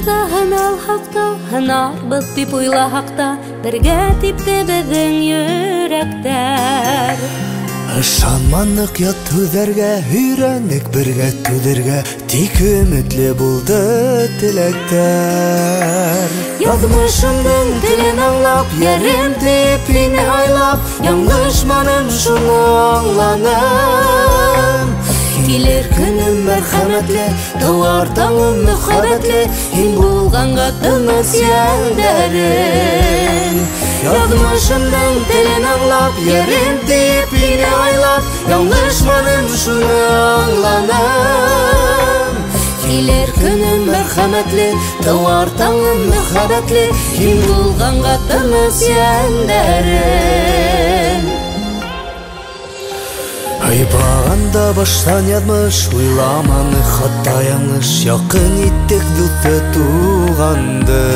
Һөнәргә һынал хакта, һынарбыз дип уйлаһак та, бергә типте безнең йөрәктәр. Ышанманык ят түҙәргә, өйрәнек бергә түҙергә, тик өмөтле булды теләктәр. Яҙмышымдың телен аңлап, йәрем тиеп мине айлап, яңлышманым шуны аңланым. Килер көнөм мәрхәмәтле, тыуар таңым мөхәббәтле, һин булганга тыныс йәндәрем. Яҙмышымдың телен аңлап, йәрем тиеп мине айлап, яңлышманым шуны аңланым. Килер көнөм мәрхәмәтле, тыуар таңым мөхәббәтле, һин булганга тыныс йәндәрем. Айбағанда баштан яҙмыш, уйламаны хатта яңлыш, яҡын иттек дуҫты туғанды.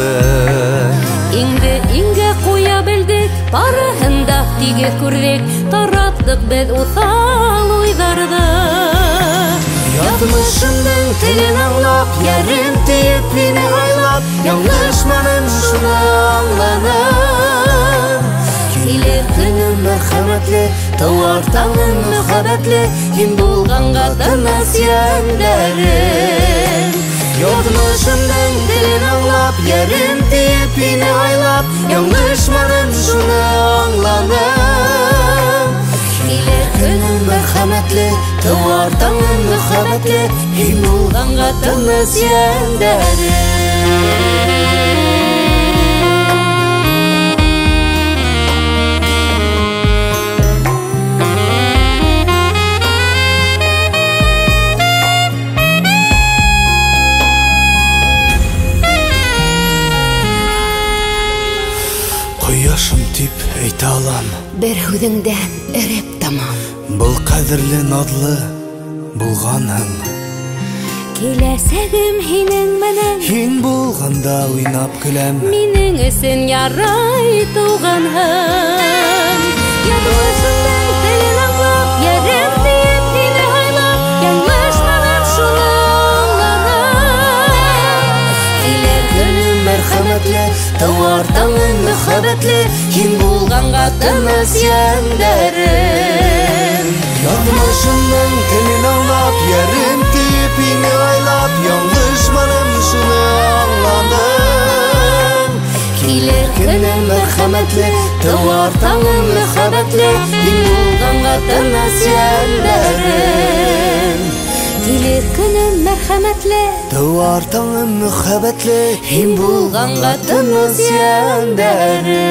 Иңгә ҡуя белдек, барыһын да тиге күрҙек, тараттык беҙ уҫал уйҙарҙы. Яҙмышымдың телен аңлап, йәрем тиеп мине айлап, яңлышманым шуны аңланым. Килер көнөм мәрхәмәтле, тыуар таңым мөхәббәтле, һин булганга тыныс йәндәрем. Яҙмышымдың телен аңлап, йәрем тиеп мине айлап, яңлышманым шуны аңланым. Килер көнөм мәрхәмәтле, тыуар таңым мөхәббәтле, һин булганга тыныс йәндәрем. Ҡояшым тип әйтә алам, Бер һүҙеңдән эреп тамам. был ҡәҙерле наҙлы булғаның. Киләсәгем һинең менән, Һин булғанда уйнап көләм. минең өсөн ярай туғанһың. Яҙмышымдың телен аңлап, йәрем тиеп мине һайлап, яңлышманым шуны аңланым. Килер көнөм мәрхәмәтле, тыуар таңым мөхәббәтле, һин булганга тыныс йәндәрем. Яҙмышымдың телен аңлап, йәрем тиеп мине айлап, яңлышманым шуны аңланым. Килер көнөм мәрхәмәтле, тыуар таңым мөхәббәтле, һин булганга тыныс йәндәрем. Килер көнөм мәрхәмәтле, Тыуар таңым мөхәббәтле, һин булганга тыныс йәндәрем.